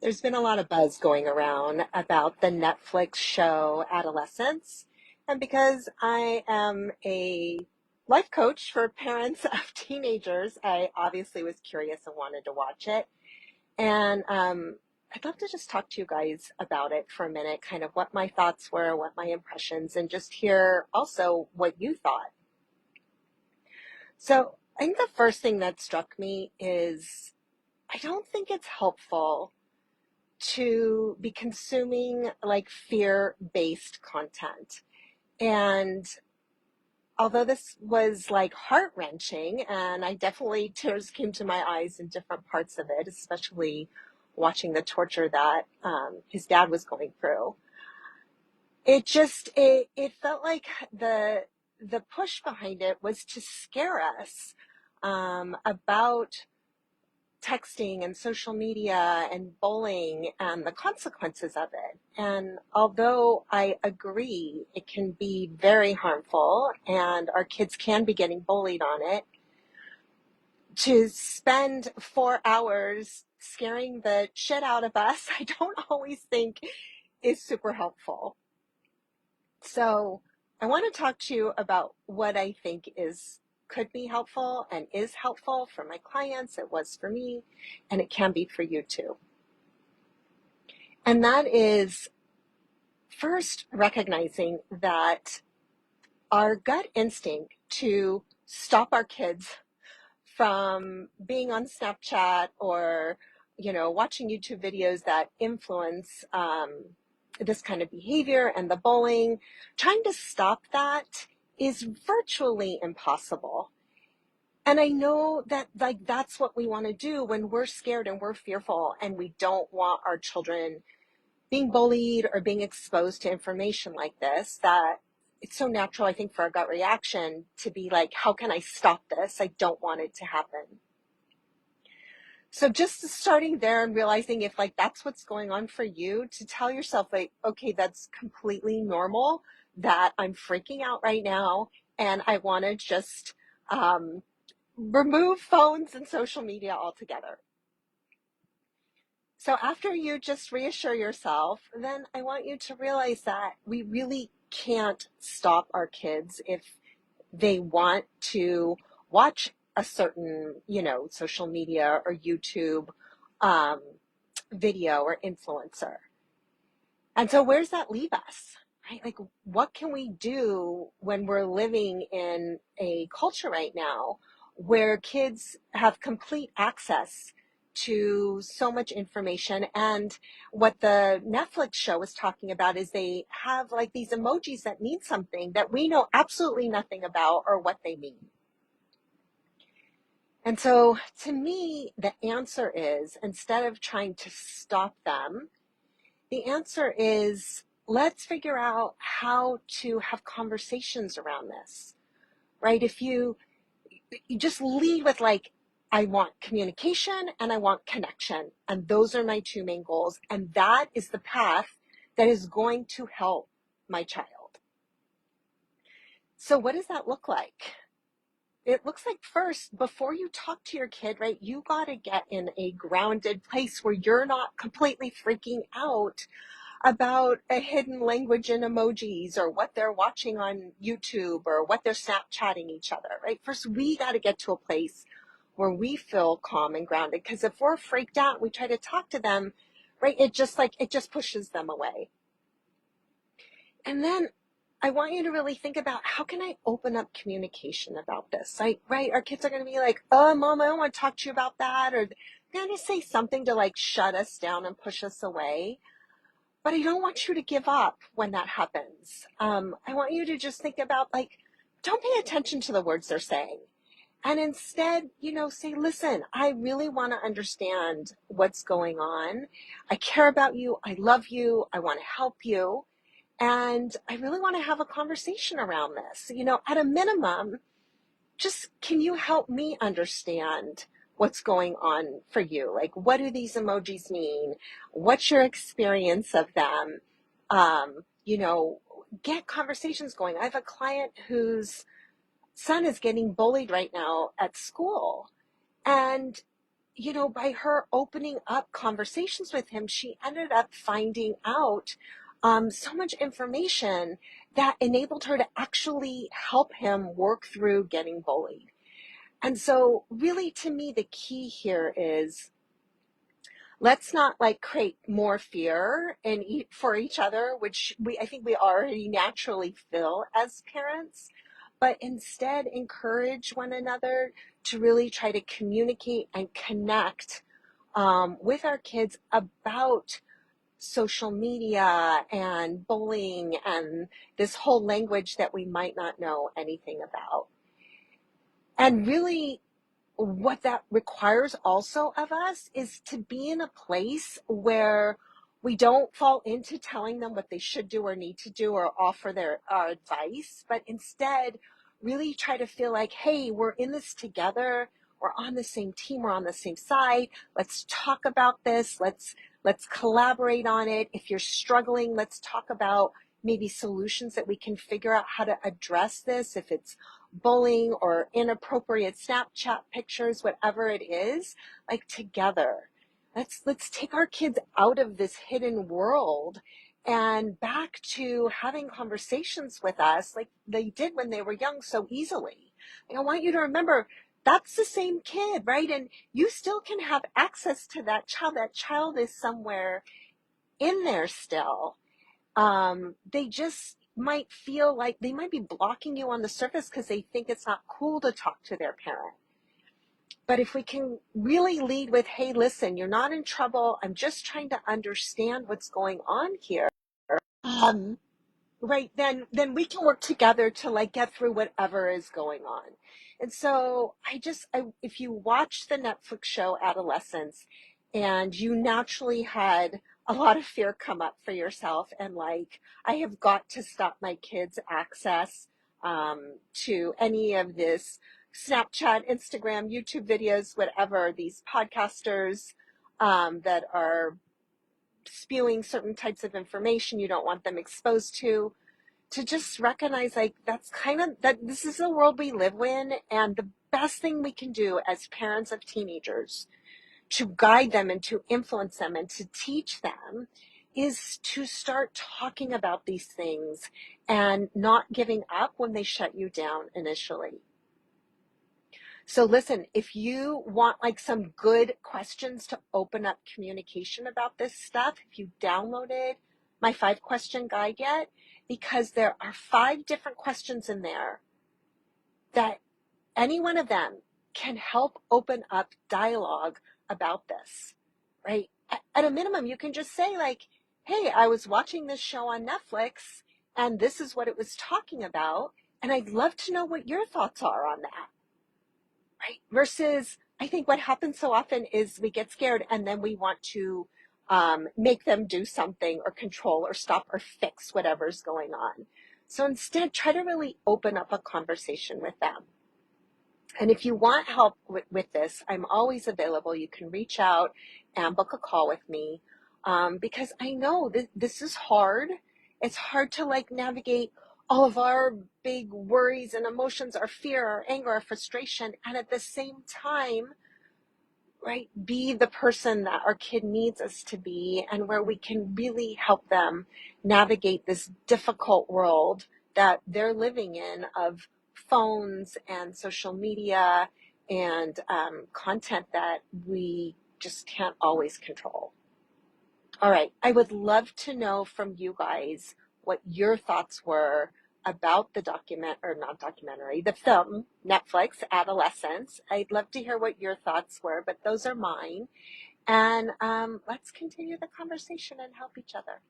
There's been a lot of buzz going around about the Netflix show Adolescence. And because I am a life coach for parents of teenagers, I obviously was curious and wanted to watch it. And I'd love to just talk to you guys about it for a minute, kind of what my thoughts were, what my impressions, and just hear also what you thought. So I think the first thing that struck me is I don't think it's helpful to be consuming like fear-based content. And although this was like heart-wrenching, and I definitely tears came to my eyes in different parts of it, especially watching the torture that his dad was going through. It felt like the push behind it was to scare us about texting and social media and bullying and the consequences of it. And although I agree it can be very harmful and our kids can be getting bullied on it, to spend 4 hours scaring the shit out of us, I don't always think is super helpful. So I want to talk to you about what I think could be helpful and is helpful for my clients. It was for me, and it can be for you too. And that is first recognizing that our gut instinct to stop our kids from being on Snapchat or, watching YouTube videos that influence this kind of behavior and the bullying, trying to stop that is virtually impossible. And I know that like that's what we want to do when we're scared and we're fearful and we don't want our children being bullied or being exposed to information like this, that it's so natural, I think, for our gut reaction to be like, how can I stop this? I don't want it to happen. So just starting there and realizing if like that's what's going on for you, to tell yourself like, okay, that's completely normal, that I'm freaking out right now and I want to just remove phones and social media altogether. So after you just reassure yourself, then I want you to realize that we really can't stop our kids if they want to watch a certain, social media or YouTube um, video or influencer. And so where's that leave us? Right? Like, what can we do when we're living in a culture right now where kids have complete access to so much information? And what the Netflix show was talking about is they have like these emojis that mean something that we know absolutely nothing about or what they mean. And so to me, the answer is, instead of trying to stop them, the answer is, let's figure out how to have conversations around this, right? If you just lead with like, I want communication and I want connection. And those are my two main goals. And that is the path that is going to help my child. So what does that look like? It looks like first, before you talk to your kid, right, you got to get in a grounded place where you're not completely freaking out about a hidden language in emojis or what they're watching on YouTube or what they're Snapchatting each other, right? First, we got to get to a place where we feel calm and grounded, because if we're freaked out, we try to talk to them, right? It just pushes them away. And then I want you to really think about, how can I open up communication about this? Like, right? Our kids are going to be like, oh, Mom, I don't want to talk to you about that. Or they're going to say something to like shut us down and push us away. But I don't want you to give up when that happens. I want you to just think about like, don't pay attention to the words they're saying. And instead, say, listen, I really want to understand what's going on. I care about you. I love you. I want to help you. And I really want to have a conversation around this. At a minimum, just can you help me understand what's going on for you? Like, what do these emojis mean? What's your experience of them? Get conversations going. I have a client whose son is getting bullied right now at school. And by her opening up conversations with him, she ended up finding out so much information that enabled her to actually help him work through getting bullied. And so really, to me, the key here is, let's not like create more fear for each other, which I think we already naturally feel as parents, but instead encourage one another to really try to communicate and connect with our kids about social media and bullying and this whole language that we might not know anything about. And really, what that requires also of us is to be in a place where we don't fall into telling them what they should do or need to do or offer our advice, but instead really try to feel like, hey, we're in this together. We're on the same team. We're on the same side. Let's talk about this. Let's collaborate on it. If you're struggling, let's talk about maybe solutions that we can figure out how to address this. If it's bullying or inappropriate Snapchat pictures, whatever it is, like together. Let's take our kids out of this hidden world and back to having conversations with us like they did when they were young so easily. Like, I want you to remember that's the same kid, right? And you still can have access to that child. That child is somewhere in there still. They just might feel like they might be blocking you on the surface because they think it's not cool to talk to their parent. But if we can really lead with, hey, listen, you're not in trouble. I'm just trying to understand what's going on here. Um, right, then we can work together to like get through whatever is going on. And so if you watch the Netflix show Adolescence and you naturally had a lot of fear come up for yourself and like, I have got to stop my kids' access to any of this Snapchat, Instagram, YouTube videos, whatever, these podcasters that are spewing certain types of information you don't want them exposed to just recognize like that's kind of that this is the world we live in, and the best thing we can do as parents of teenagers to guide them and to influence them and to teach them is to start talking about these things and not giving up when they shut you down initially. So listen, if you want like some good questions to open up communication about this stuff, if you downloaded my 5-question guide yet, because there are 5 different questions in there that any one of them can help open up dialogue about this, right? At a minimum, you can just say like, hey, I was watching this show on Netflix and this is what it was talking about, and I'd love to know what your thoughts are on that. Right? Versus, I think what happens so often is we get scared and then we want to make them do something or control or stop or fix whatever's going on. So instead, try to really open up a conversation with them. And if you want help with this, I'm always available. You can reach out and book a call with me because I know this is hard. It's hard to like navigate all of our big worries and emotions, our fear, our anger, our frustration, and at the same time, right, be the person that our kid needs us to be, and where we can really help them navigate this difficult world that they're living in of phones and social media and content that we just can't always control. All right, I would love to know from you guys what your thoughts were about the the film, Netflix, Adolescence. I'd love to hear what your thoughts were, but those are mine. And let's continue the conversation and help each other.